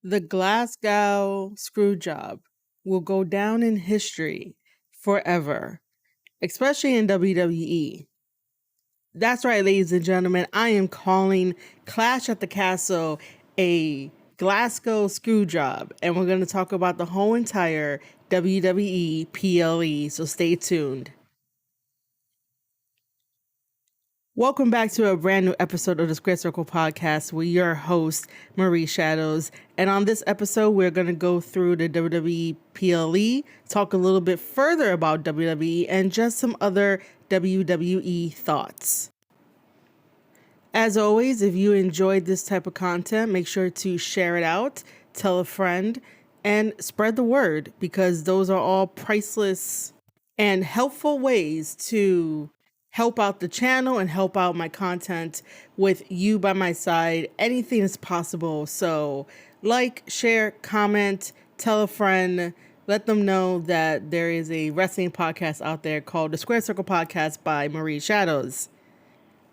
The Glasgow Screw Job will go down in history forever, especially in WWE. That's right, ladies and gentlemen. I am calling Clash at the Castle a Glasgow Screw Job, and we're going to talk about the whole entire WWE PLE, so stay tuned. Welcome back to a brand new episode of the Square Circle Podcast with your host, Marie Shadows. And on this episode, we're going to go through the WWE PLE, talk a little bit further about WWE, and just some other WWE thoughts. As always, if you enjoyed this type of content, make sure to share it out, tell a friend, and spread the word, because those are all priceless and helpful ways to help out the channel and help out my content with you by my side. Anything is possible. So like, share, comment, tell a friend, let them know that there is a wrestling podcast out there called the Square Circle Podcast by Marie Shadows.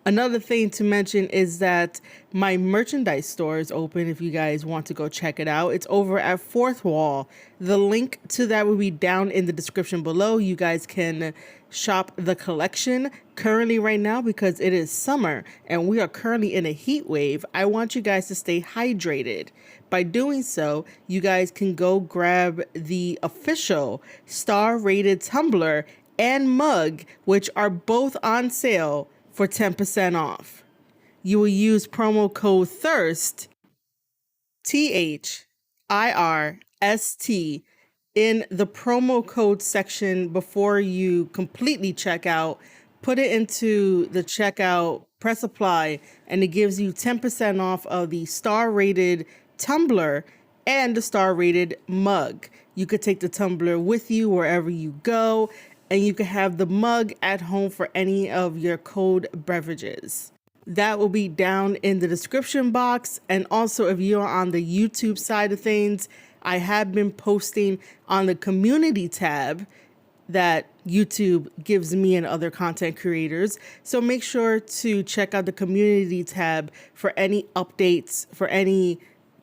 Another thing to mention is that my merchandise store is open if you guys want to go check it out. It's over at Fourth Wall. The link to that will be down in the description below. You guys can shop the collection currently right now because it is summer and we are currently in a heat wave. I want you guys to stay hydrated. By doing so, you guys can go grab the official star-rated tumbler and mug, which are both on sale for 10% off. You will use promo code THIRST, THIRST, in the promo code section before you completely check out. Put it into the checkout, press apply, and it gives you 10% off of the star-rated tumbler and the star-rated mug. You could take the tumbler with you wherever you go, and you can have the mug at home for any of your cold beverages. That will be down in the description box. And also, if you're on the YouTube side of things, I have been posting on the community tab that YouTube gives me and other content creators. So make sure to check out the community tab for any updates, for any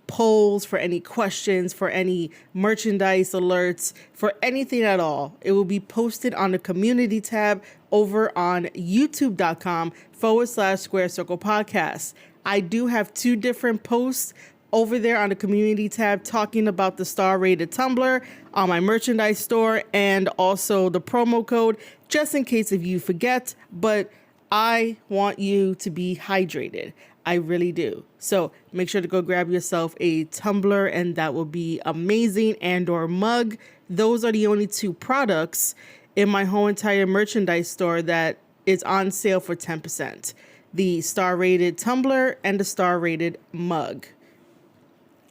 polls, for any questions, for any merchandise alerts, for anything at all. It will be posted on the community tab over on youtube.com/Square Circle Podcast. I do have 2 different posts over there on the community tab talking about the star-rated tumbler on my merchandise store and also the promo code, just in case if you forget, but I want you to be hydrated. I really do. So make sure to go grab yourself a tumbler, and that will be amazing, and or mug. Those are the only 2 products in my whole entire merchandise store that is on sale for 10%. The star-rated tumbler and the star-rated mug.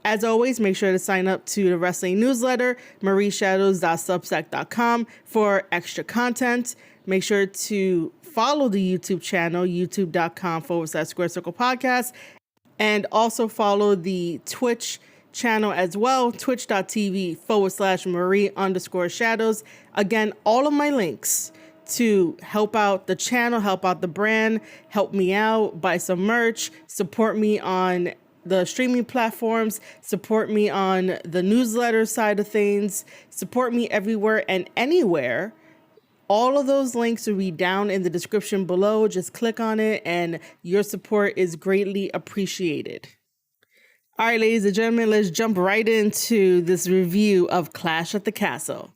As always, make sure to sign up to the wrestling newsletter, marieshadows.substack.com, for extra content. Make sure to follow the YouTube channel, youtube.com/Square Circle Podcast, and also follow the Twitch channel as well, twitch.tv/Marie_Shadows. Again, all of my links to help out the channel, help out the brand, help me out, buy some merch, support me on the streaming platforms, support me on the newsletter side of things, support me everywhere and anywhere. All of those links will be down in the description below. Just click on it and your support is greatly appreciated. All right, ladies and gentlemen, let's jump right into this review of Clash at the Castle.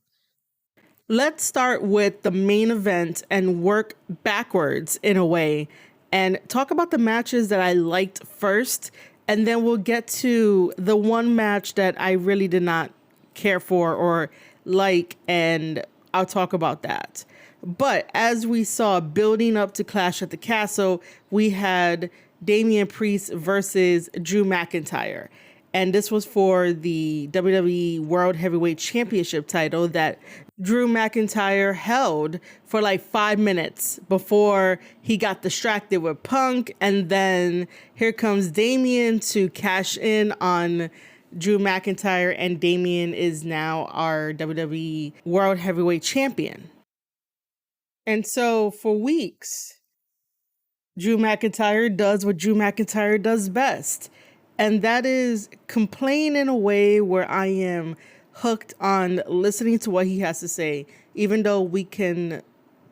Let's start with the main event and work backwards in a way and talk about the matches that I liked first. And then we'll get to the one match that I really did not care for or like, and I'll talk about that. But as we saw building up to Clash at the Castle, we had Damien Priest versus Drew McIntyre. And this was for the WWE World Heavyweight Championship title that Drew McIntyre held for like 5 minutes before he got distracted with Punk. And then here comes Damien to cash in on Drew McIntyre, and Damien is now our WWE World Heavyweight Champion. And so for weeks, Drew McIntyre does what Drew McIntyre does best. And that is complain in a way where I am hooked on listening to what he has to say, even though we can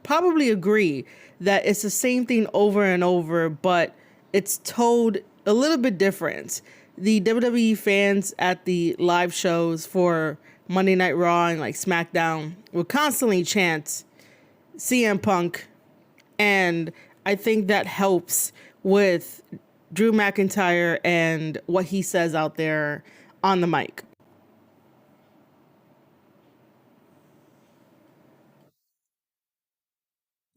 probably agree that it's the same thing over and over, but it's told a little bit different. The WWE fans at the live shows for Monday Night Raw and like SmackDown would constantly chant CM Punk, and I think that helps with Drew McIntyre and what he says out there on the mic.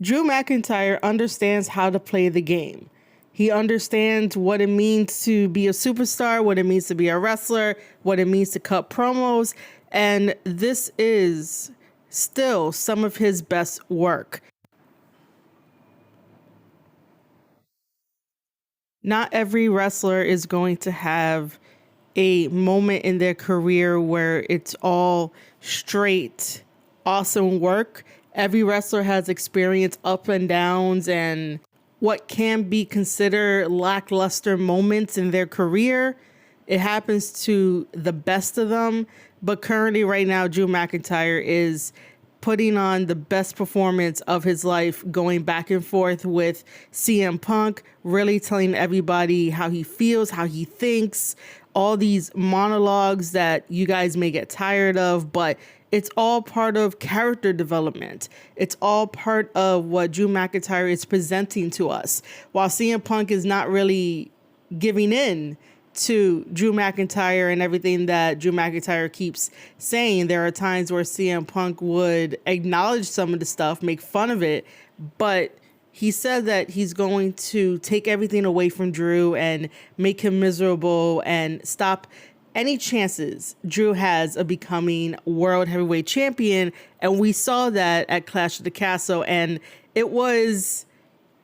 Drew McIntyre understands how to play the game. He understands what it means to be a superstar, what it means to be a wrestler, what it means to cut promos, and this is still some of his best work. Not every wrestler is going to have a moment in their career where it's all straight, awesome work. Every wrestler has experienced up and downs and what can be considered lackluster moments in their career. It happens to the best of them. But currently, right now, Drew McIntyre is putting on the best performance of his life, going back and forth with CM Punk, really telling everybody how he feels, how he thinks, all these monologues that you guys may get tired of, but it's all part of character development. It's all part of what Drew McIntyre is presenting to us. While CM Punk is not really giving in to Drew McIntyre and everything that Drew McIntyre keeps saying, there are times where CM Punk would acknowledge some of the stuff, make fun of it, but he said that he's going to take everything away from Drew and make him miserable and stop any chances Drew has of becoming world heavyweight champion. And we saw that at Clash of the Castle, and it was,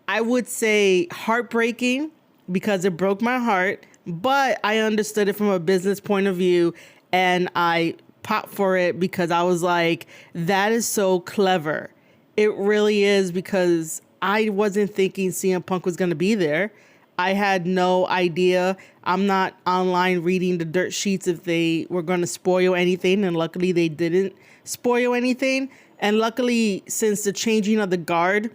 I would say, heartbreaking because it broke my heart. But I understood it from a business point of view, and I popped for it because I was like, that is so clever. It really is, because I wasn't thinking CM Punk was going to be there. I had no idea. I'm not online reading the dirt sheets if they were going to spoil anything, and luckily they didn't spoil anything. And luckily, since the changing of the guard,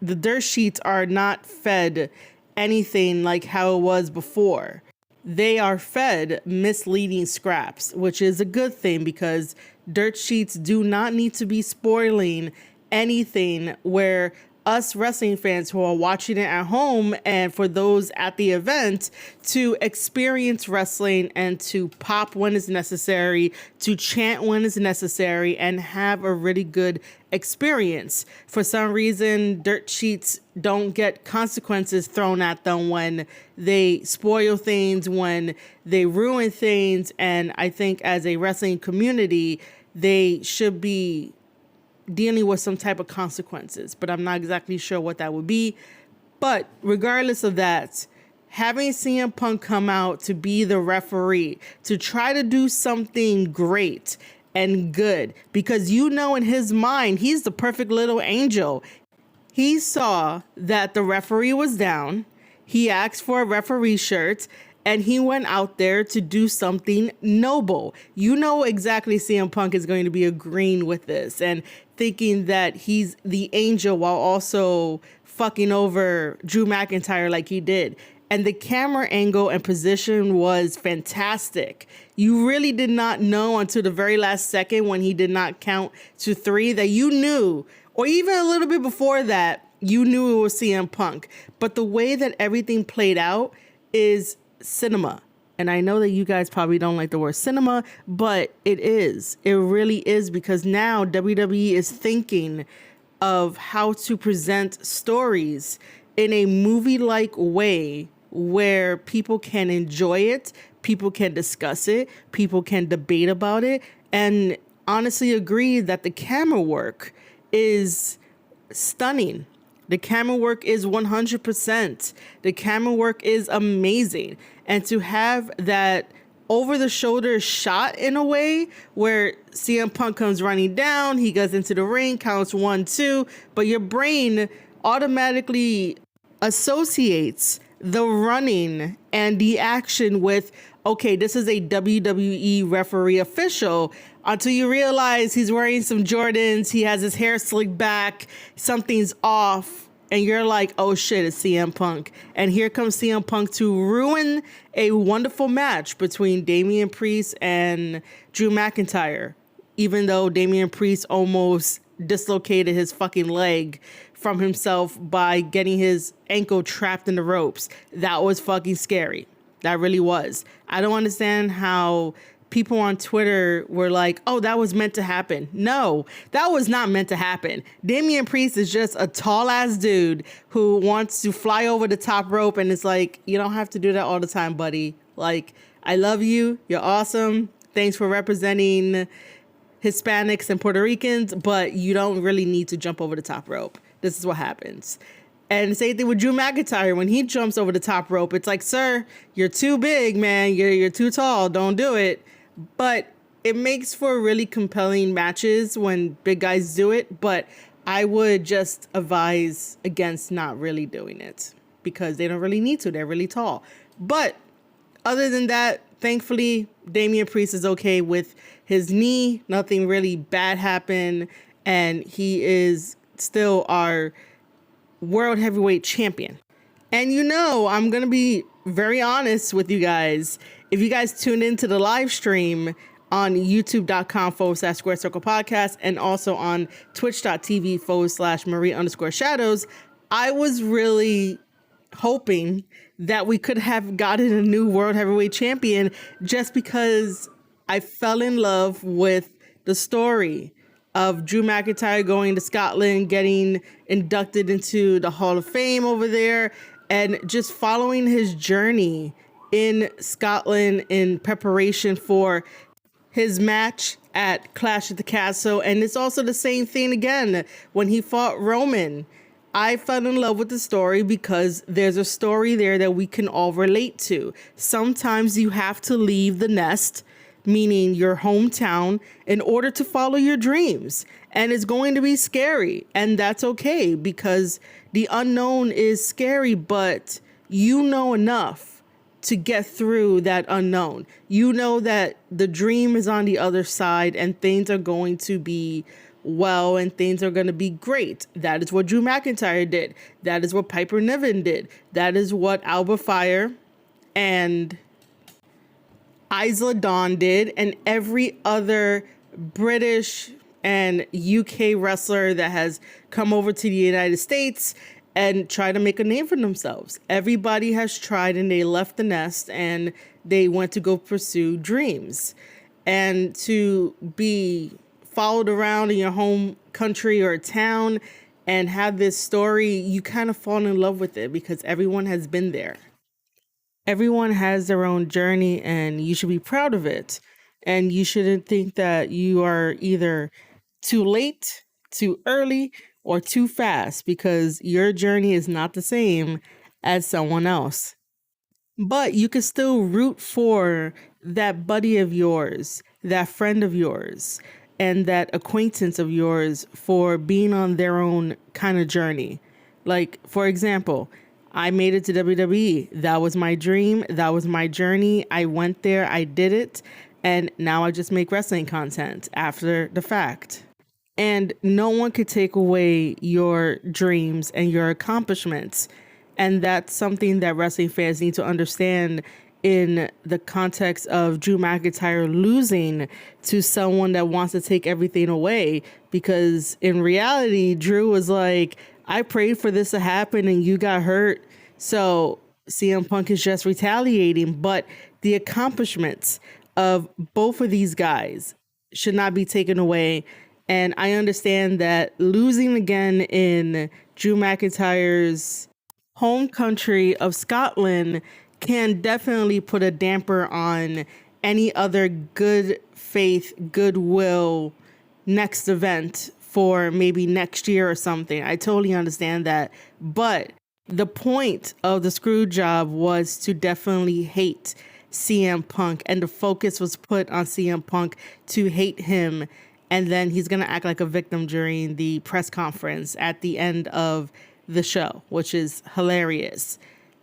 the dirt sheets are not fed anything like how it was before. They are fed misleading scraps, which is a good thing because dirt sheets do not need to be spoiling anything where us wrestling fans who are watching it at home and for those at the event to experience wrestling and to pop when it's necessary, to chant when it's necessary, and have a really good experience. For some reason, dirt sheets don't get consequences thrown at them when they spoil things, when they ruin things. And I think as a wrestling community, they should be dealing with some type of consequences, but I'm not exactly sure what that would be. But regardless of that, having CM Punk come out to be the referee, to try to do something great and good, because you know in his mind, he's the perfect little angel. He saw that the referee was down. He asked for a referee shirt, and he went out there to do something noble. You know exactly CM Punk is going to be agreeing with this and thinking that he's the angel while also fucking over Drew McIntyre like he did. And the camera angle and position was fantastic. You really did not know until the very last second when he did not count to 3 that you knew, or even a little bit before that, you knew it was CM Punk. But the way that everything played out is cinema. And I know that you guys probably don't like the word cinema, but it is. It really is, because now WWE is thinking of how to present stories in a movie-like way where people can enjoy it, people can discuss it, people can debate about it, and honestly agree that the camera work is stunning. The camera work is 100%. The camera work is amazing. And to have that over-the-shoulder shot in a way where CM Punk comes running down, he goes into the ring, counts 1, 2, but your brain automatically associates the running and the action with, okay, this is a WWE referee official, until you realize he's wearing some Jordans, he has his hair slicked back, something's off. And you're like, oh shit, it's CM Punk. And here comes CM Punk to ruin a wonderful match between Damien Priest and Drew McIntyre. Even though Damien Priest almost dislocated his fucking leg from himself by getting his ankle trapped in the ropes. That was fucking scary. That really was. I don't understand how people on Twitter were like, oh, that was meant to happen. No, that was not meant to happen. Damien Priest is just a tall ass dude who wants to fly over the top rope. And it's like, you don't have to do that all the time, buddy. Like, I love you. You're awesome. Thanks for representing Hispanics and Puerto Ricans, but you don't really need to jump over the top rope. This is what happens. And same thing with Drew McIntyre. When he jumps over the top rope, it's like, sir, you're too big, man. You're too tall. Don't do it. But it makes for really compelling matches when big guys do it. But I would just advise against not really doing it because they don't really need to. They're really tall. But other than that, thankfully, Damien Priest is okay with his knee. Nothing really bad happened. And he is still our world heavyweight champion. And I'm going to be very honest with you guys. If you guys tuned into the live stream on youtube.com/Square Circle Podcast and also on twitch.tv/Marie_shadows, I was really hoping that we could have gotten a new world heavyweight champion just because I fell in love with the story of Drew McIntyre going to Scotland, getting inducted into the Hall of Fame over there, and just following his journey in Scotland in preparation for his match at Clash at the Castle. And it's also the same thing again when he fought Roman. I fell in love with the story because there's a story there that we can all relate to. Sometimes you have to leave the nest, meaning your hometown, in order to follow your dreams. And it's going to be scary. And that's okay because the unknown is scary, but you know enough to get through that unknown. You know that the dream is on the other side and things are going to be well and things are going to be great. That is what Drew McIntyre did. That is what Piper Niven did. That is what Alba Fire and Isla Dawn did, and every other British and UK wrestler that has come over to the United States and try to make a name for themselves. Everybody has tried and they left the nest and they went to go pursue dreams. And to be followed around in your home country or town and have this story, you kind of fall in love with it because everyone has been there. Everyone has their own journey and you should be proud of it. And you shouldn't think that you are either too late, too early, or too fast because your journey is not the same as someone else. But you can still root for that buddy of yours, that friend of yours, and that acquaintance of yours for being on their own kind of journey. Like, for example, I made it to WWE. That was my dream. That was my journey. I went there. I did it. And now I just make wrestling content after the fact. And no one could take away your dreams and your accomplishments. And that's something that wrestling fans need to understand in the context of Drew McIntyre losing to someone that wants to take everything away. Because in reality, Drew was like, I prayed for this to happen and you got hurt. So CM Punk is just retaliating. But the accomplishments of both of these guys should not be taken away. And I understand that losing again in Drew McIntyre's home country of Scotland can definitely put a damper on any other good faith, goodwill next event for maybe next year or something. I totally understand that. But the point of the screw job was to definitely hate CM Punk, and the focus was put on CM Punk to hate him. And then he's going to act like a victim during the press conference at the end of the show, which is hilarious.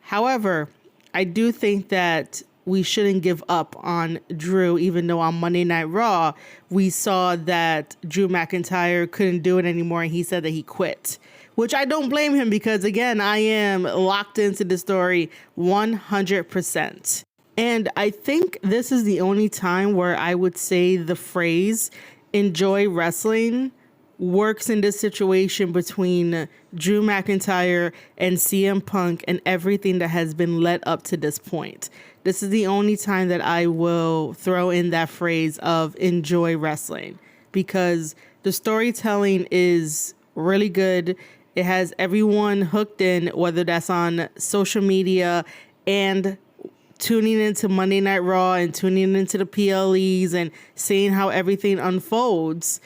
However, I do think that we shouldn't give up on Drew, even though on Monday Night Raw, we saw that Drew McIntyre couldn't do it anymore and he said that he quit, which I don't blame him because, again, I am locked into the story 100%. And I think this is the only time where I would say the phrase enjoy wrestling works in this situation between Drew McIntyre and CM Punk and everything that has been led up to this point. This is the only time that I will throw in that phrase of enjoy wrestling because the storytelling is really good. It has everyone hooked in, whether that's on social media and tuning into Monday Night Raw and tuning into the PLEs and seeing how everything unfolds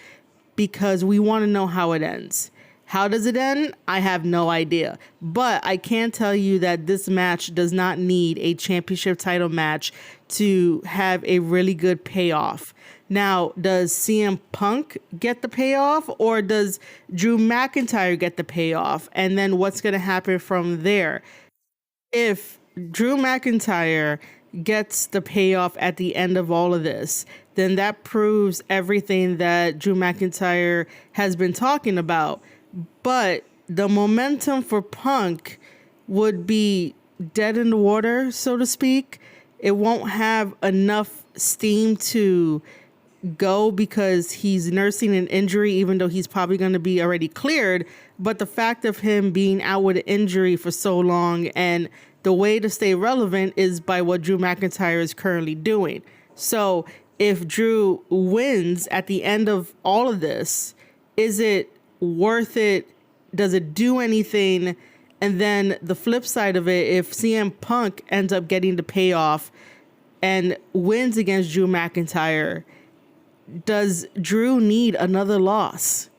because we want to know how it ends. How does it end? I have no idea. But I can tell you that this match does not need a championship title match to have a really good payoff. Now, does CM Punk get the payoff or does Drew McIntyre get the payoff? And then what's going to happen from there? If Drew McIntyre gets the payoff at the end of all of this, then that proves everything that Drew McIntyre has been talking about. But the momentum for Punk would be dead in the water, so to speak. It won't have enough steam to go because he's nursing an injury, even though he's probably going to be already cleared. But the fact of him being out with an injury for so long, and the way to stay relevant is by what Drew McIntyre is currently doing. So if Drew wins at the end of all of this, is it worth it? Does it do anything? And then the flip side of it, if CM Punk ends up getting the payoff and wins against Drew McIntyre, does Drew need another loss?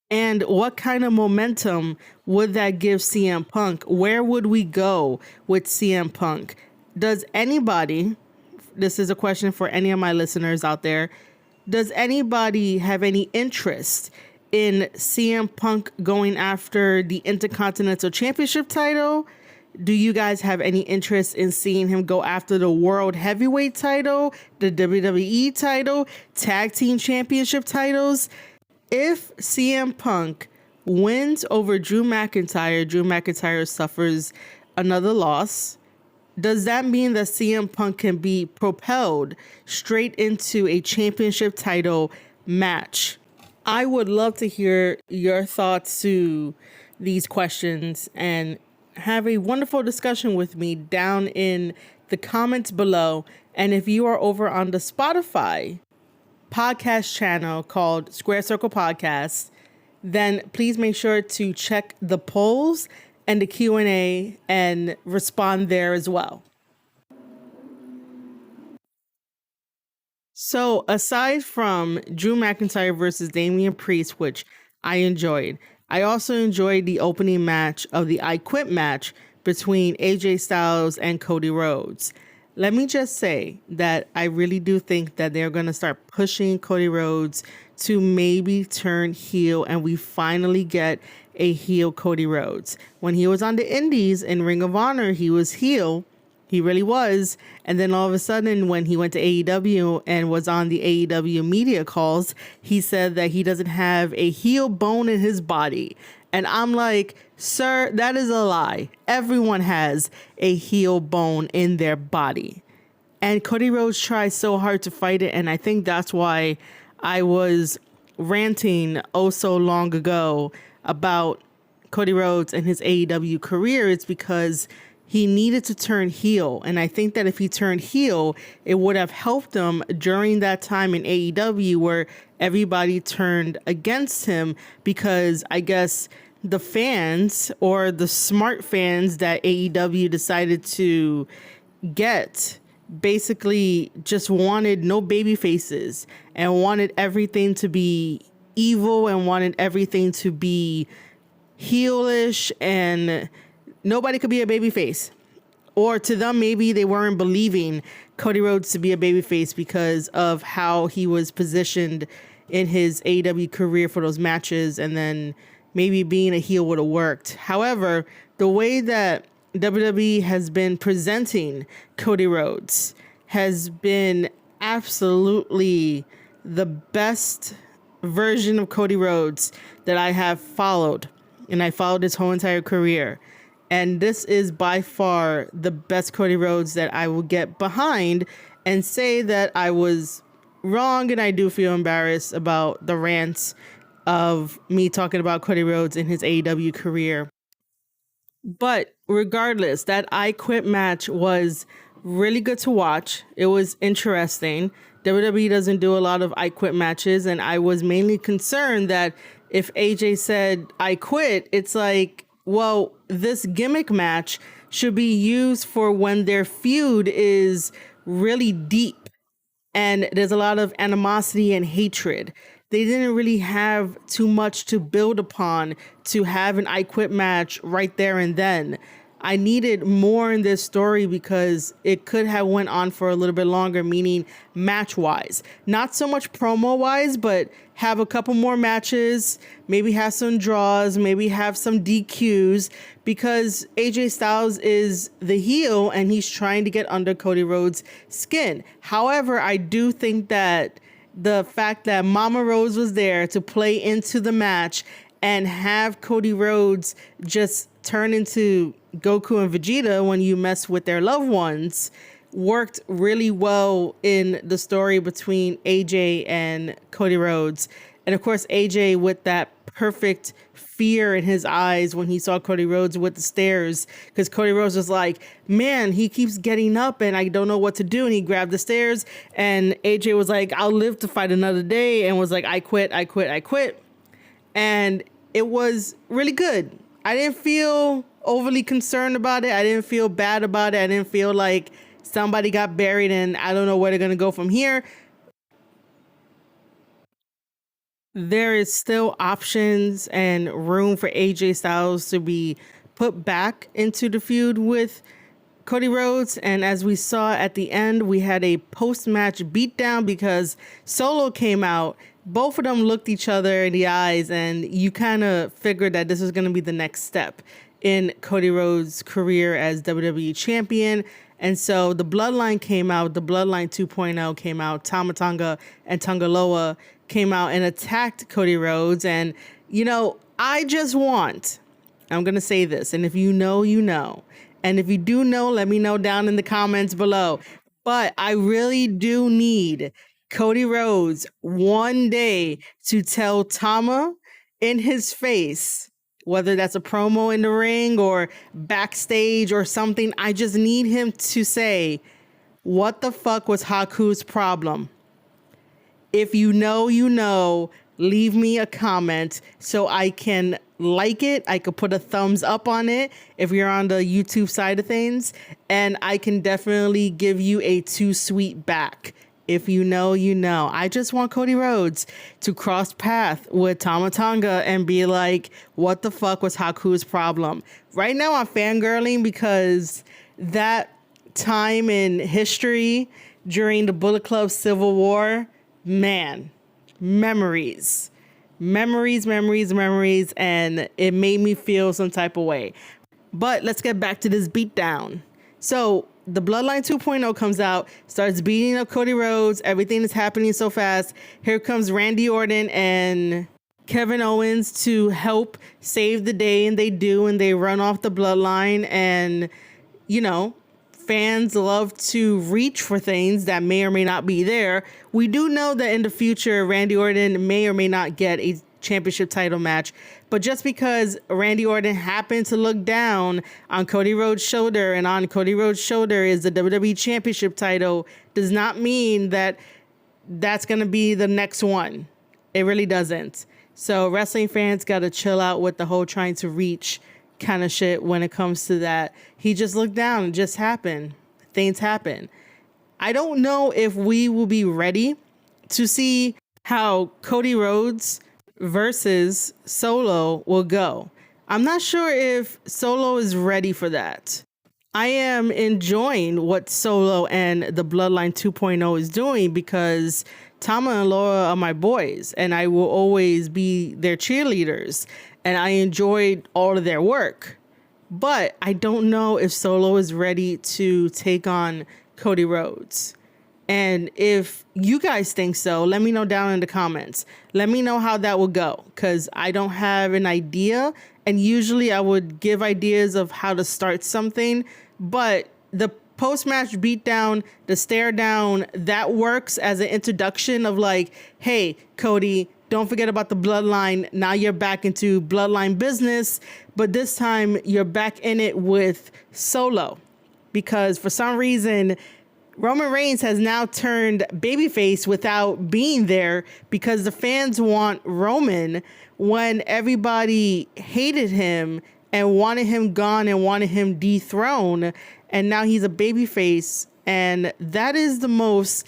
And what kind of momentum would that give CM Punk? Where would we go with CM Punk? Does anybody, this is a question for any of my listeners out there, does anybody have any interest in CM Punk going after the Intercontinental Championship title? Do you guys have any interest in seeing him go after the World Heavyweight title, the WWE title, Tag Team Championship titles? If CM Punk wins over Drew McIntyre suffers another loss, does that mean that CM Punk can be propelled straight into a championship title match? I would love to hear your thoughts to these questions and have a wonderful discussion with me down in the comments below. And if you are over on the Spotify podcast channel called Square Circle Podcast, then please make sure to check the polls and the Q&A and respond there as well. So aside from Drew McIntyre versus Damien Priest, which I enjoyed, I also enjoyed the opening match of the I Quit match between AJ Styles and Cody Rhodes. Let me just say that I really do think that they're going to start pushing Cody Rhodes to maybe turn heel, and we finally get a heel Cody Rhodes. When he was on the Indies in Ring of Honor, he was heel. He really was. And then all of a sudden, when he went to AEW and was on the AEW media calls, he said that he doesn't have a heel bone in his body. And I'm like, sir, that is a lie. Everyone has a heel bone in their body. And Cody Rhodes tries so hard to fight it. And I think that's why I was ranting oh so long ago about Cody Rhodes and his AEW career. It's because he needed to turn heel. And I think that if he turned heel, it would have helped him during that time in AEW where everybody turned against him, because I guess the fans, or the smart fans that AEW decided to get, basically just wanted no baby faces and wanted everything to be evil and wanted everything to be heelish, and nobody could be a baby face. Or to them, maybe they weren't believing Cody Rhodes to be a baby face because of how he was positioned in his AEW career for those matches, and then maybe being a heel would have worked. However, the way that WWE has been presenting Cody Rhodes has been absolutely the best version of Cody Rhodes that I have followed. And I followed his whole entire career. And this is by far the best Cody Rhodes that I will get behind and say that I was wrong. And I do feel embarrassed about the rants of me talking about Cody Rhodes in his AEW career. But regardless, that I Quit match was really good to watch. It was interesting. WWE doesn't do a lot of I Quit matches, and I was mainly concerned that if AJ said I quit, it's like, well, this gimmick match should be used for when their feud is really deep and there's a lot of animosity and hatred. They didn't really have too much to build upon to have an I Quit match right there and then. I needed more in this story because it could have went on for a little bit longer, meaning match-wise. Not so much promo-wise, but have a couple more matches, maybe have some draws, maybe have some DQs, because AJ Styles is the heel and he's trying to get under Cody Rhodes' skin. However, I do think that the fact that Mama Rose was there to play into the match and have Cody Rhodes just turn into Goku and Vegeta when you mess with their loved ones worked really well in the story between AJ and Cody Rhodes. And of course, AJ with that perfect fear in his eyes when he saw Cody Rhodes with the stairs, because Cody Rhodes was like, man, he keeps getting up and I don't know what to do. And he grabbed the stairs and AJ was like, I'll live to fight another day, and was like, I quit. And it was really good. I didn't feel overly concerned about it. I didn't feel bad about it. I didn't feel like somebody got buried and I don't know where they're going to go from here. There is still options and room for AJ Styles to be put back into the feud with Cody Rhodes. And as we saw at the end, we had a post-match beatdown because Solo came out. Both of them looked each other in the eyes, and you kind of figured that this was going to be the next step in Cody Rhodes' career as WWE champion. And so the Bloodline came out, the Bloodline 2.0 came out, Tama Tonga and Tonga Loa came out and attacked Cody Rhodes. And, you know, I'm going to say this, and if you know, you know. And if you do know, let me know down in the comments below. But I really do need Cody Rhodes one day to tell Tama in his face, whether that's a promo in the ring or backstage or something. I just need him to say, what the fuck was Haku's problem? If you know, you know. Leave me a comment so I can like it. I could put a thumbs up on it if you're on the YouTube side of things. And I can definitely give you a too sweet back. If you know, you know. I just want Cody Rhodes to cross path with Tama Tonga and be like, what the fuck was Haku's problem? Right now I'm fangirling because that time in history during the Bullet Club Civil War, man, memories, and it made me feel some type of way. But let's get back to this beatdown. So the Bloodline 2.0 comes out, starts beating up Cody Rhodes. Everything is happening so fast. Here comes Randy Orton and Kevin Owens to help save the day, and they do, and they run off the Bloodline. And, you know, fans love to reach for things that may or may not be there. We do know that in the future, Randy Orton may or may not get a championship title match, but just because Randy Orton happened to look down on Cody Rhodes' shoulder, and on Cody Rhodes' shoulder is the WWE championship title, does not mean that that's going to be the next one. It really doesn't. So wrestling fans got to chill out with the whole trying to reach kind of shit when it comes to that. He just looked down. It just happened. Things happen. I don't know if we will be ready to see how Cody Rhodes versus Solo will go. I'm not sure if Solo is ready for that. I am enjoying what Solo and the Bloodline 2.0 is doing because Tama and Laura are my boys and I will always be their cheerleaders, and I enjoyed all of their work. But I don't know if Solo is ready to take on Cody Rhodes. And if you guys think so, let me know down in the comments. Let me know how that will go, because I don't have an idea. And usually I would give ideas of how to start something. But the post-match beatdown, the stare down, that works as an introduction of like, hey, Cody, don't forget about the bloodline. Now you're back into bloodline business. But this time you're back in it with Solo. Because for some reason, Roman Reigns has now turned babyface without being there, because the fans want Roman when everybody hated him and wanted him gone and wanted him dethroned. And now he's a babyface. And that is the most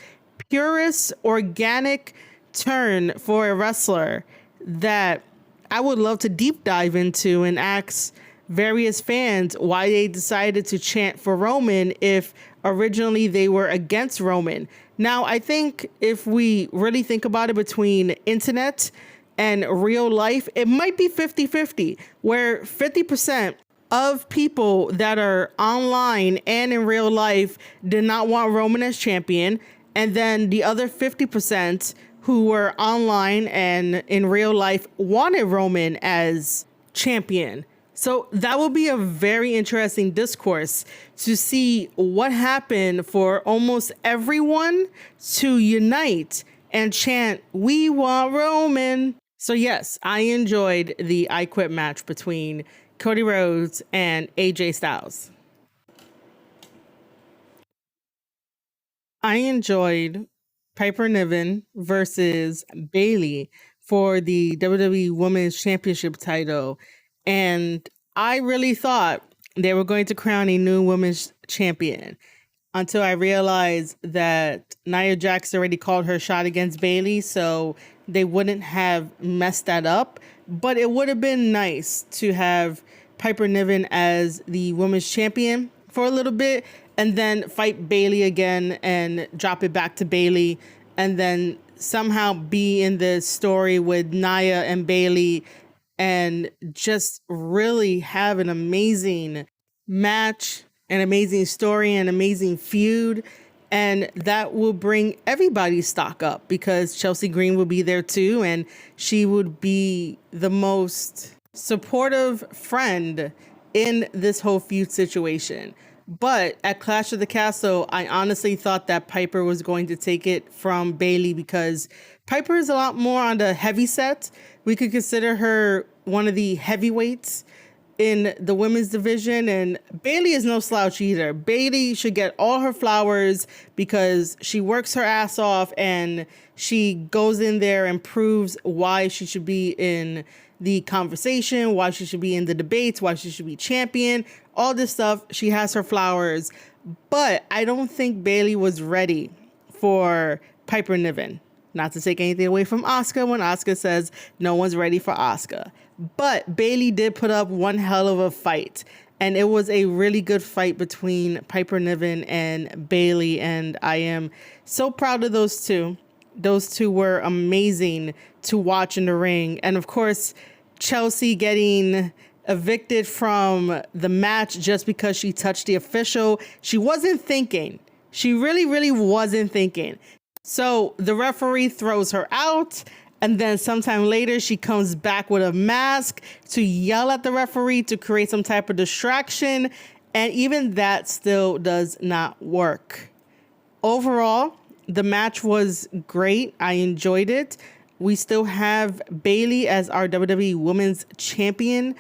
purest, organic turn for a wrestler that I would love to deep dive into and ask various fans why they decided to chant for Roman if originally they were against Roman. Now, I think if we really think about it, between internet and real life, it might be 50-50, where 50% of people that are online and in real life did not want Roman as champion. And then the other 50% who were online and in real life wanted Roman as champion. So that will be a very interesting discourse to see what happened for almost everyone to unite and chant, "We want Roman." So yes, I enjoyed the I Quit match between Cody Rhodes and AJ Styles. I enjoyed Piper Niven versus Bayley for the WWE Women's Championship title. And I really thought they were going to crown a new women's champion, until I realized that Nia Jax already called her shot against Bayley, so they wouldn't have messed that up. But it would have been nice to have Piper Niven as the women's champion for a little bit, and then fight Bayley again and drop it back to Bayley, and then somehow be in the story with Nia and Bayley, and just really have an amazing match, an amazing story, an amazing feud. And that will bring everybody's stock up, because Chelsea Green will be there too, and she would be the most supportive friend in this whole feud situation. But at Clash of the Castle, I honestly thought that Piper was going to take it from Bayley, because Piper is a lot more on the heavy set. We could consider her one of the heavyweights in the women's division, and Bayley is no slouch either. Bayley should get all her flowers, because she works her ass off and she goes in there and proves why she should be in the conversation, why she should be in the debates, why she should be champion, all this stuff. She has her flowers. But I don't think Bayley was ready for Piper Niven. Not to take anything away from Asuka when Asuka says no one's ready for Asuka. But Bayley did put up one hell of a fight. And it was a really good fight between Piper Niven and Bayley. And I am so proud of those two. Those two were amazing to watch in the ring. And of course, Chelsea getting evicted from the match just because she touched the official. She wasn't thinking. She really, really wasn't thinking. So the referee throws her out, and then sometime later she comes back with a mask to yell at the referee to create some type of distraction. And even that still does not work. Overall, the match was great. I enjoyed it. We still have Bayley as our WWE Women's Champion.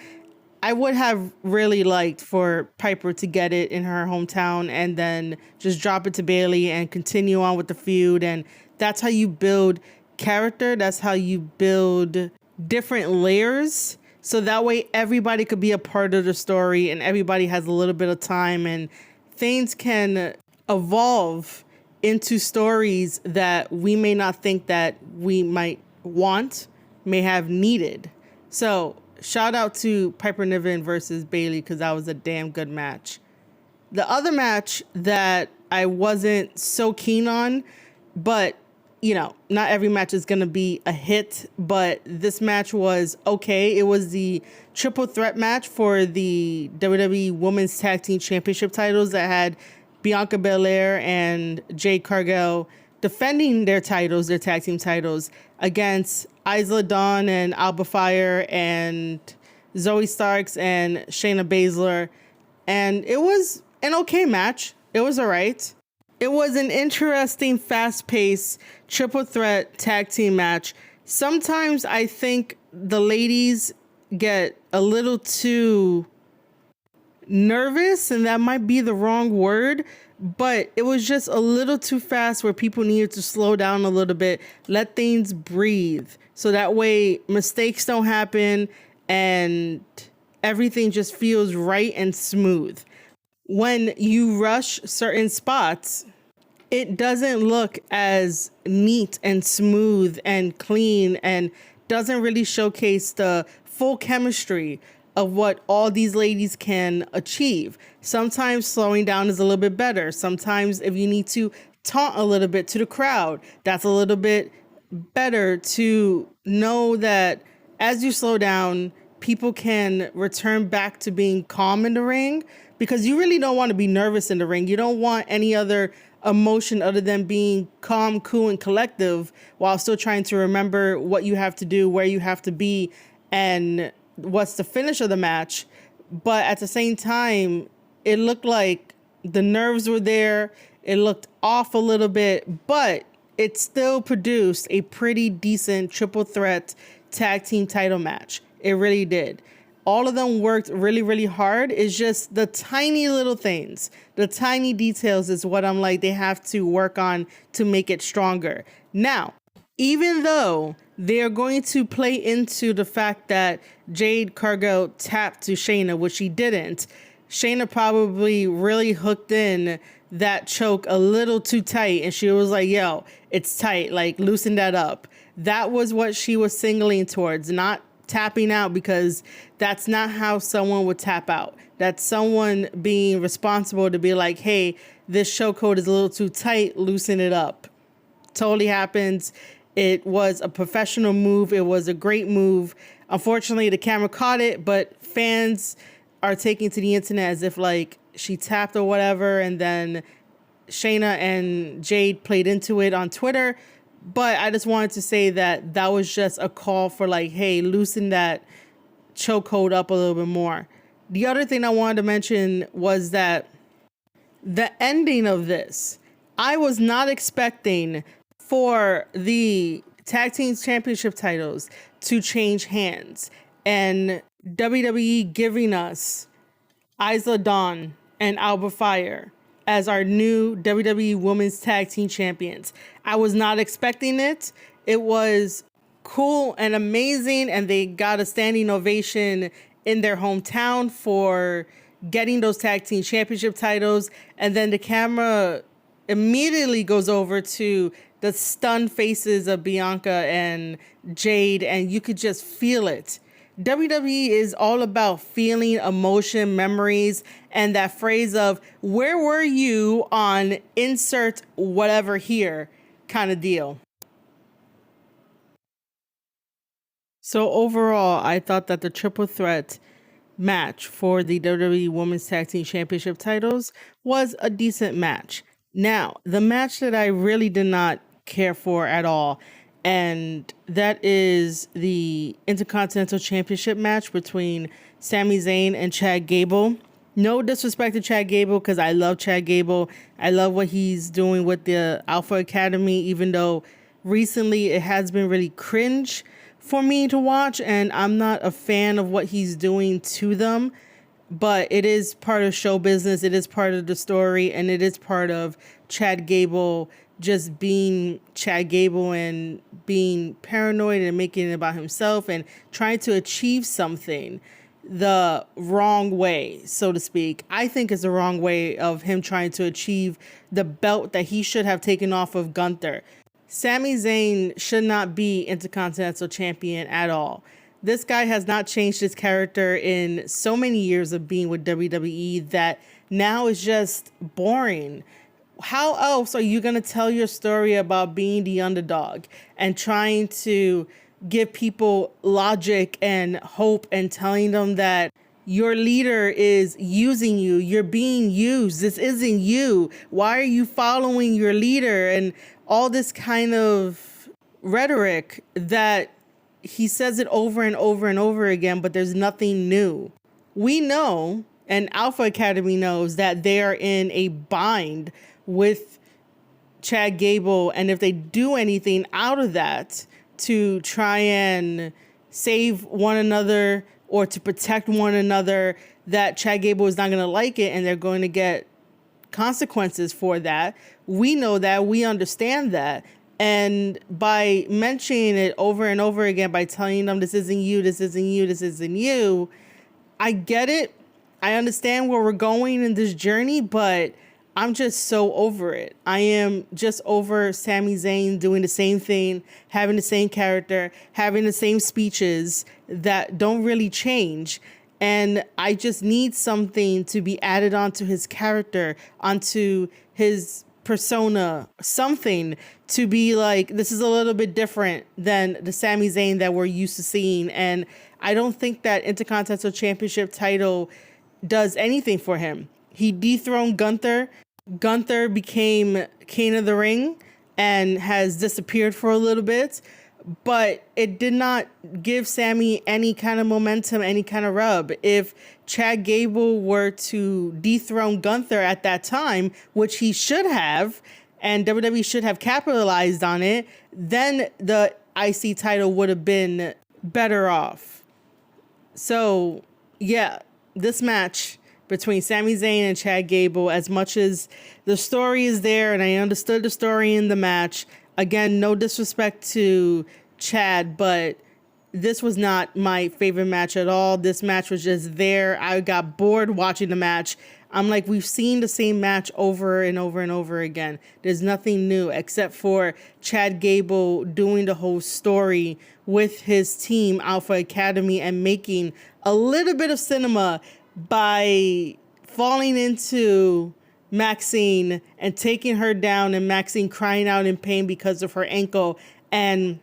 I would have really liked for Piper to get it in her hometown and then just drop it to Bayley and continue on with the feud. And that's how you build character. That's how you build different layers. So that way everybody could be a part of the story and everybody has a little bit of time and things can evolve into stories that we may not think that we might want, may have needed. So shout out to Piper Niven versus Bayley, because that was a damn good match. The other match that I wasn't so keen on, but not every match is going to be a hit, but this match was okay. It was the triple threat match for the WWE Women's Tag Team Championship titles that had Bianca Belair and Jade Cargill defending their titles, their tag team titles, against Isla Dawn and Alba Fire and Zoe Starks and Shayna Baszler. And it was an okay match. It was all right. It was an interesting, fast-paced triple threat tag team match. Sometimes I think the ladies get a little too nervous, and that might be the wrong word, but it was just a little too fast where people needed to slow down a little bit, let things breathe, so that way mistakes don't happen and everything just feels right and smooth. When you rush certain spots, it doesn't look as neat and smooth and clean and doesn't really showcase the full chemistry of what all these ladies can achieve. Sometimes slowing down is a little bit better. Sometimes if you need to taunt a little bit to the crowd, that's a little bit better to know that as you slow down, people can return back to being calm in the ring, because you really don't want to be nervous in the ring. You don't want any other emotion other than being calm, cool, and collective while still trying to remember what you have to do, where you have to be, and what's the finish of the match. But at the same time, it looked like the nerves were there. It looked off a little bit, but it still produced a pretty decent triple threat tag team title match. It really did. All of them worked really, really hard. It's just the tiny little things, the tiny details is what I'm like, they have to work on to make it stronger. Now, even though they're going to play into the fact that Jade Cargill tapped to Shayna, which she didn't, Shayna probably really hooked in that choke a little too tight, and she was like, yo, it's tight, like loosen that up. That was what she was signaling towards, not tapping out, because that's not how someone would tap out. That's someone being responsible to be like, hey, this chokehold is a little too tight, loosen it up. Totally happens. It was a professional move. It was a great move. Unfortunately, the camera caught it, but fans are taking to the internet as if like she tapped or whatever, and then Shayna and Jade played into it on Twitter. But I just wanted to say that that was just a call for like, hey, loosen that chokehold up a little bit more. The other thing I wanted to mention was that the ending of this, I was not expecting for the Tag Team Championship titles to change hands, and WWE giving us Isla Dawn and Alba Fire as our new WWE Women's Tag Team Champions. I was not expecting it. It was cool and amazing, and they got a standing ovation in their hometown for getting those Tag Team Championship titles. And then the camera immediately goes over to the stunned faces of Bianca and Jade, and you could just feel it. WWE is all about feeling, emotion, memories, and that phrase of, where were you on insert whatever here kind of deal. So overall, I thought that the triple threat match for the WWE Women's Tag Team Championship titles was a decent match. Now, the match that I really did not care for at all, and that is the Intercontinental Championship match between Sami Zayn and Chad Gable. No disrespect to Chad Gable, because I love Chad Gable. I love what he's doing with the Alpha Academy, even though recently it has been really cringe for me to watch, and I'm not a fan of what he's doing to them. But it is part of show business. It is part of the story, and it is part of Chad Gable just being Chad Gable and being paranoid and making it about himself and trying to achieve something the wrong way, so to speak. I think it's the wrong way of him trying to achieve the belt that he should have taken off of Gunther. Sami Zayn should not be Intercontinental Champion at all. This guy has not changed his character in so many years of being with WWE that now is just boring. How else are you going to tell your story about being the underdog and trying to give people logic and hope and telling them that your leader is using you? You're being used. This isn't you. Why are you following your leader? And all this kind of rhetoric that he says it over and over and over again, but there's nothing new. We know, and Alpha Academy knows, that they are in a bind with Chad Gable, and if they do anything out of that to try and save one another or to protect one another, that Chad Gable is not going to like it and they're going to get consequences for that. We know that. We understand that. And by mentioning it over and over again, by telling them this isn't you, this isn't you, this isn't you, I get it. I understand where we're going in this journey, but I'm just so over it. I am just over Sami Zayn doing the same thing, having the same character, having the same speeches that don't really change. And I just need something to be added onto his character, onto his persona, something to be like, this is a little bit different than the Sami Zayn that we're used to seeing. And I don't think that Intercontinental Championship title does anything for him. He dethroned Gunther. Gunther became King of the Ring and has disappeared for a little bit, but it did not give Sami any kind of momentum, any kind of rub. If Chad Gable were to dethrone Gunther at that time, which he should have, and WWE should have capitalized on it, then the IC title would have been better off. So, yeah, this match between Sami Zayn and Chad Gable, as much as the story is there, and I understood the story in the match, again, no disrespect to Chad, but this was not my favorite match at all. This match was just there. I got bored watching the match. I'm like, we've seen the same match over and over and over again. There's nothing new except for Chad Gable doing the whole story with his team, Alpha Academy, and making a little bit of cinema by falling into Maxine and taking her down, and Maxine crying out in pain because of her ankle, and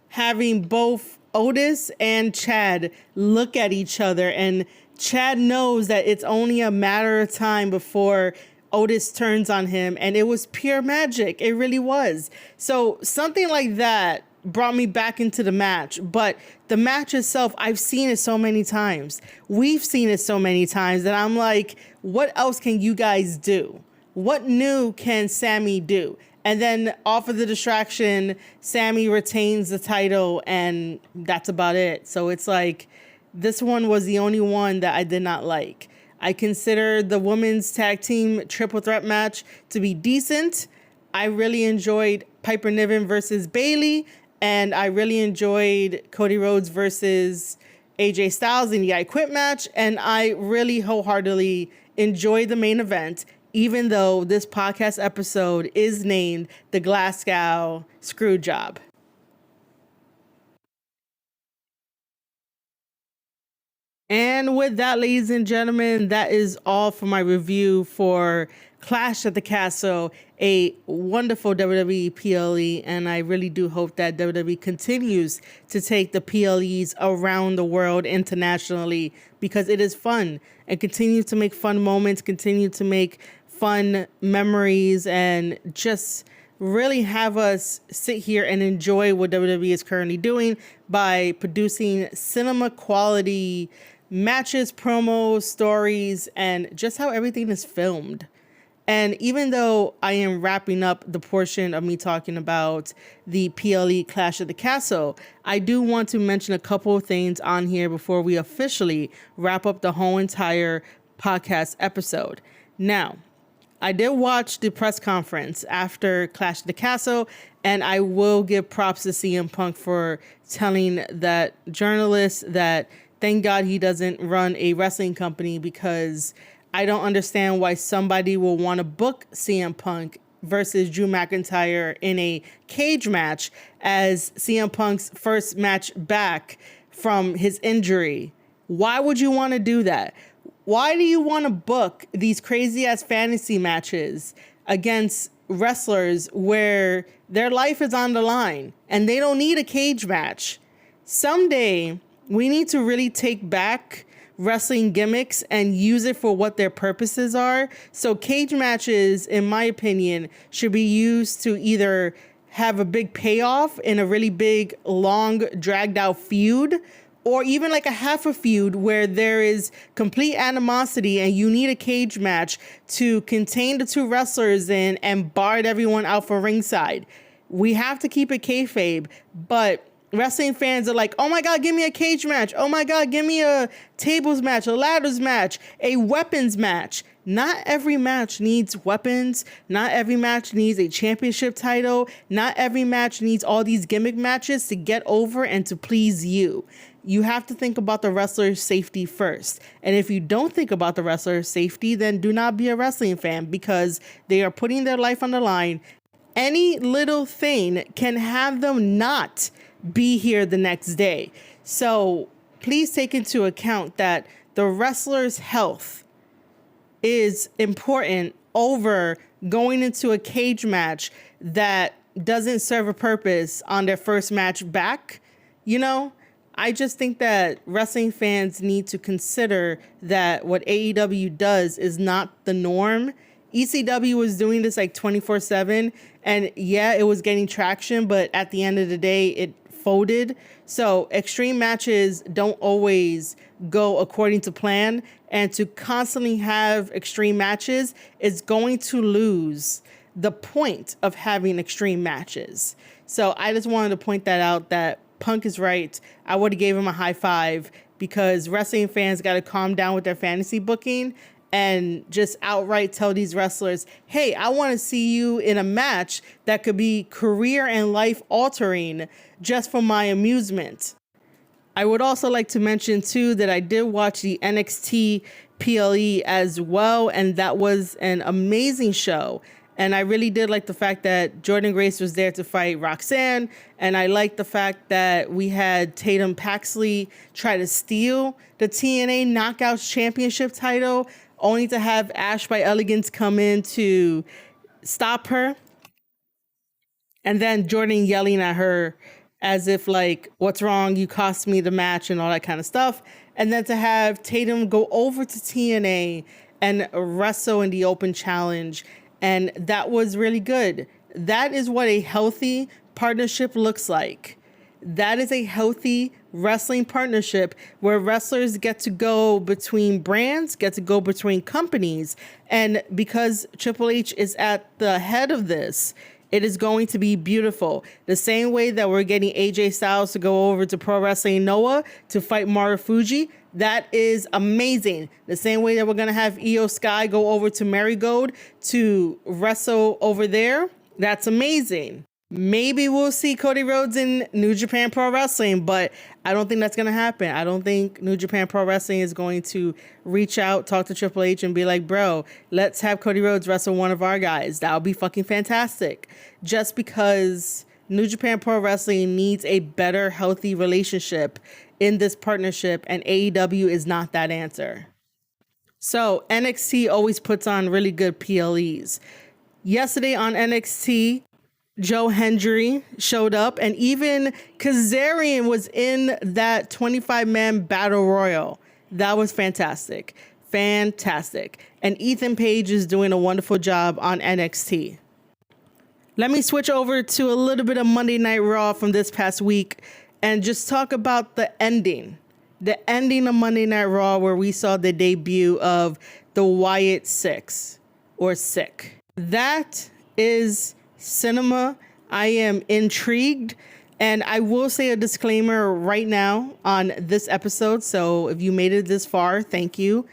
having both Otis and Chad look at each other, and Chad knows that it's only a matter of time before Otis turns on him, and it was pure magic. It really was. So something like that brought me back into the match. But the match itself, I've seen it so many times. We've seen it so many times that I'm like, what else can you guys do? What new can Sami do? And then off of the distraction, Sami retains the title, and that's about it. So it's like, this one was the only one that I did not like. I consider the women's tag team triple threat match to be decent. I really enjoyed Piper Niven versus Bayley, and I really enjoyed Cody Rhodes versus AJ Styles in the I Quit match, and I really wholeheartedly enjoyed the main event, even though this podcast episode is named the Glasgow Screw Job. And with that, ladies and gentlemen, that is all for my review for Clash at the Castle, a wonderful WWE PLE, and I really do hope that WWE continues to take the PLEs around the world internationally, because it is fun, and continue to make fun moments, continue to make fun memories, and just really have us sit here and enjoy what WWE is currently doing by producing cinema quality matches, promos, stories, and just how everything is filmed. And even though I am wrapping up the portion of me talking about the PLE Clash at the Castle, I do want to mention a couple of things on here before we officially wrap up the whole entire podcast episode. Now, I did watch the press conference after Clash at the Castle, and I will give props to CM Punk for telling that journalist that thank God he doesn't run a wrestling company, because I don't understand why somebody will want to book CM Punk versus Drew McIntyre in a cage match as CM Punk's first match back from his injury. Why would you want to do that? Why do you want to book these crazy ass fantasy matches against wrestlers where their life is on the line and they don't need a cage match. Someday, we need to really take back wrestling gimmicks and use it for what their purposes are. So cage matches, in my opinion, should be used to either have a big payoff in a really big, long, dragged out feud, or even like a half a feud where there is complete animosity and you need a cage match to contain the two wrestlers in and bar everyone out for ringside. We have to keep it kayfabe, but wrestling fans are like, oh my God, give me a cage match. Oh my God, give me a tables match, a ladders match, a weapons match. Not every match needs weapons. Not every match needs a championship title. Not every match needs all these gimmick matches to get over and to please you. You have to think about the wrestler's safety first. And if you don't think about the wrestler's safety, then do not be a wrestling fan, because they are putting their life on the line. Any little thing can have them not be here the next day. So please take into account that the wrestler's health is important over going into a cage match that doesn't serve a purpose on their first match back. You know, I just think that wrestling fans need to consider that what AEW does is not the norm. ECW was doing this like 24/7, and yeah, it was getting traction, but at the end of the day, it folded. So extreme matches don't always go according to plan, and to constantly have extreme matches is going to lose the point of having extreme matches. So I just wanted to point that out, that Punk is right. I would have gave him a high five, because wrestling fans got to calm down with their fantasy booking and just outright tell these wrestlers, hey, I want to see you in a match that could be career and life altering just for my amusement. I would also like to mention too that I did watch the NXT PLE as well, and that was an amazing show. And I really did like the fact that Jordynne Grace was there to fight Roxanne. And I like the fact that we had Tatum Paxley try to steal the TNA Knockouts Championship title, only to have Ash by Elegance come in to stop her. And then Jordan yelling at her as if like, what's wrong? You cost me the match and all that kind of stuff. And then to have Tatum go over to TNA and wrestle in the open challenge. And that was really good. That is what a healthy partnership looks like. That is a healthy wrestling partnership where wrestlers get to go between brands, get to go between companies. And because Triple H is at the head of this, it is going to be beautiful. The same way that we're getting AJ Styles to go over to Pro Wrestling Noah to fight Marufuji, that is amazing. The same way that we're going to have Io Sky go over to Marigold to wrestle over there, that's amazing. Maybe we'll see Cody Rhodes in New Japan Pro Wrestling, but I don't think that's going to happen. I don't think New Japan Pro Wrestling is going to reach out, talk to Triple H and be like, bro, let's have Cody Rhodes wrestle one of our guys. That would be fucking fantastic. Just because New Japan Pro Wrestling needs a better, healthy relationship in this partnership, and AEW is not that answer. So NXT always puts on really good PLEs. Yesterday on NXT, Joe Hendry showed up, and even Kazarian was in that 25-man battle royal. That was fantastic. Fantastic. And Ethan Page is doing a wonderful job on NXT. Let me switch over to a little bit of Monday Night Raw from this past week and just talk about the ending. The ending of Monday Night Raw, where we saw the debut of the Wyatt Six, or Sick. That is cinema. I am intrigued, and I will say a disclaimer right now on this episode. So if you made it this far, thank you.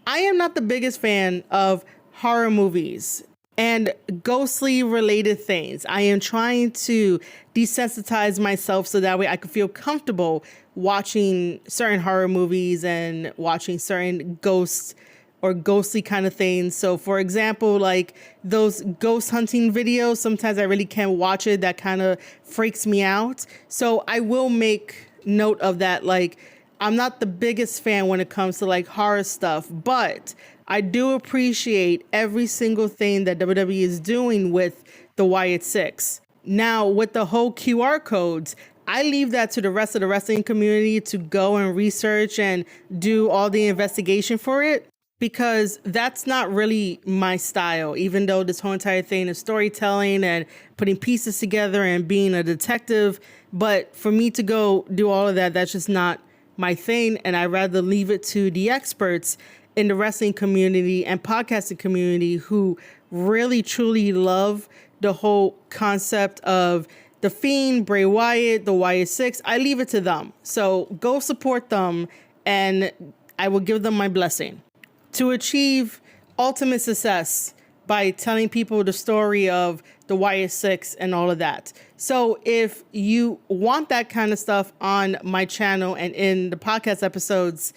I am not the biggest fan of horror movies and ghostly related things. I am trying to desensitize myself so that way I can feel comfortable watching certain horror movies and watching certain ghosts or ghostly kind of things. So for example, like those ghost hunting videos, sometimes I really can't watch it. That kind of freaks me out. So I will make note of that. Like, I'm not the biggest fan when it comes to like horror stuff, but I do appreciate every single thing that WWE is doing with the Wyatt Six. Now, with the whole QR codes, I leave that to the rest of the wrestling community to go and research and do all the investigation for it, because that's not really my style, even though this whole entire thing is storytelling and putting pieces together and being a detective. But for me to go do all of that, that's just not my thing. And I'd rather leave it to the experts in the wrestling community and podcasting community who really, truly love the whole concept of The Fiend, Bray Wyatt, the Wyatt Six. I leave it to them. So go support them and I will give them my blessing to achieve ultimate success by telling people the story of the Wyatt Six and all of that. So if you want that kind of stuff on my channel and in the podcast episodes,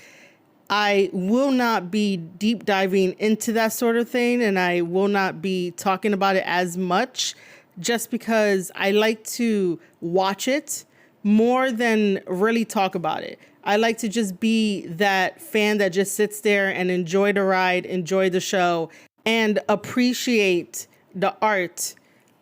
I will not be deep diving into that sort of thing, and I will not be talking about it as much, just because I like to watch it more than really talk about it. I like to just be that fan that just sits there and enjoy the ride, enjoy the show, and appreciate the art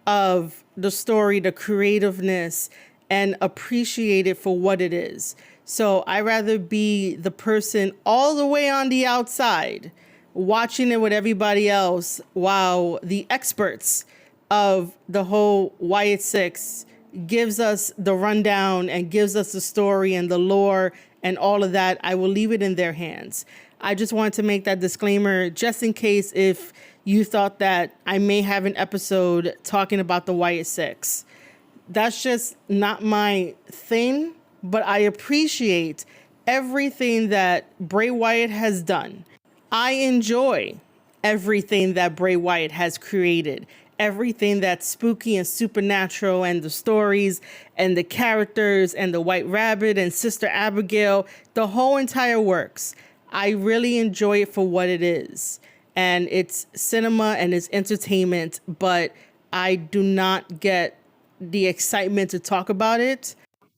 of the story, the creativeness, and appreciate it for what it is. So I rather be the person all the way on the outside, watching it with everybody else, while the experts of the whole Wyatt Six gives us the rundown and gives us the story and the lore and all of that. I will leave it in their hands. I just wanted to make that disclaimer just in case if you thought that I may have an episode talking about the Wyatt Six. That's just not my thing, but I appreciate everything that Bray Wyatt has done. I enjoy everything that Bray Wyatt has created. Everything that's spooky and supernatural, and the stories and the characters and the White Rabbit and Sister Abigail, the whole entire works. I really enjoy it for what it is. And it's cinema and it's entertainment, but I do not get the excitement to talk about it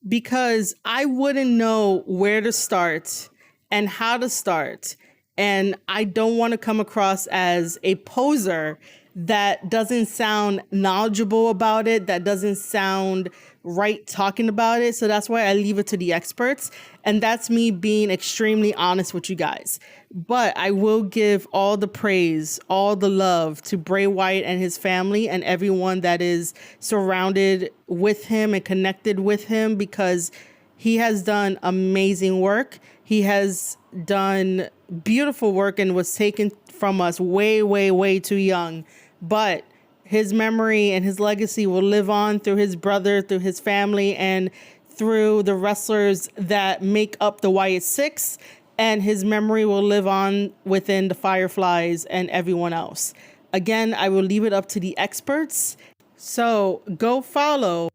because I wouldn't know where to start and how to start. And I don't want to come across as a poser that doesn't sound knowledgeable about it, that doesn't sound right talking about it. So that's why I leave it to the experts. And that's me being extremely honest with you guys. But I will give all the praise, all the love to Bray Wyatt and his family and everyone that is surrounded with him and connected with him, because he has done amazing work. He has done beautiful work and was taken from us way, way, way too young. But his memory and his legacy will live on through his brother, through his family, and through the wrestlers that make up the Wyatt Six. And his memory will live on within the Fireflies and everyone else. Again, I will leave it up to the experts. So go follow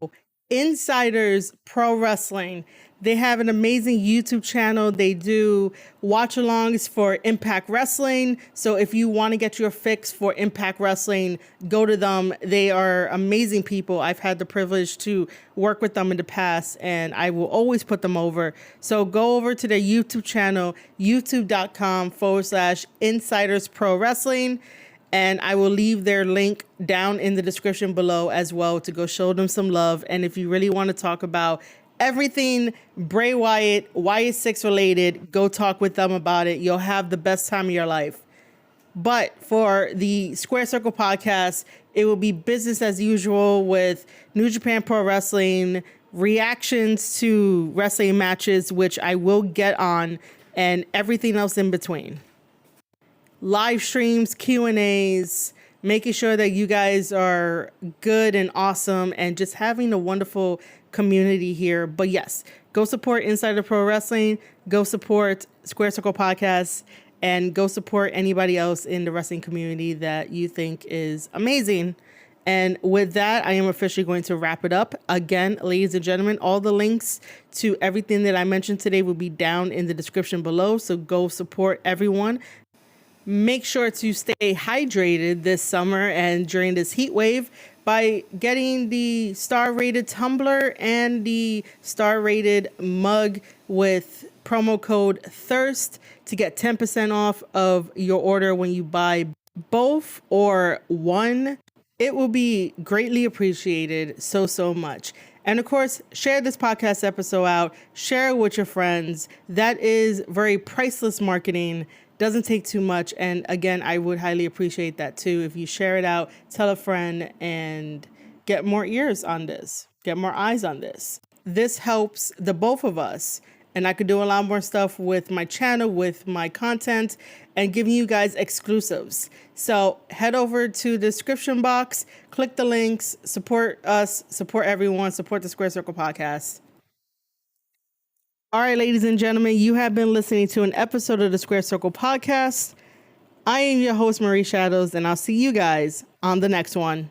Insiders Pro Wrestling. They have an amazing YouTube channel. They do watch-alongs for Impact Wrestling. So if you want to get your fix for Impact Wrestling, go to them. They are amazing people. I've had the privilege to work with them in the past, and I will always put them over. So go over to their YouTube channel, youtube.com/Insiders Pro Wrestling. And I will leave their link down in the description below as well to go show them some love. And if you really want to talk about everything Bray Wyatt, Wyatt Six related, go talk with them about it. You'll have the best time of your life. But for the Square Circle podcast, it will be business as usual with New Japan Pro Wrestling, reactions to wrestling matches, which I will get on, and everything else in between. Live streams, Q&As, making sure that you guys are good and awesome and just having a wonderful community here. But yes, go support Insider Pro Wrestling, go support Square Circle Podcast, and go support anybody else in the wrestling community that you think is amazing. And with that, I am officially going to wrap it up. Again, ladies and gentlemen, all the links to everything that I mentioned today will be down in the description below. So go support everyone. Make sure to stay hydrated this summer and during this heat wave by getting the star-rated tumbler and the star-rated mug with promo code THIRST to get 10% off of your order when you buy both or one. It will be greatly appreciated so much. And of course, share this podcast episode out, share it with your friends. That is very priceless marketing. Doesn't take too much. And again, I would highly appreciate that too. If you share it out, tell a friend, and get more ears on this, get more eyes on this. This helps the both of us. And I could do a lot more stuff with my channel, with my content, and giving you guys exclusives. So head over to the description box, click the links, support us, support everyone, support the Square Circle podcast. All right, ladies and gentlemen, you have been listening to an episode of the Square Circle podcast. I am your host, Marie Shadows, and I'll see you guys on the next one.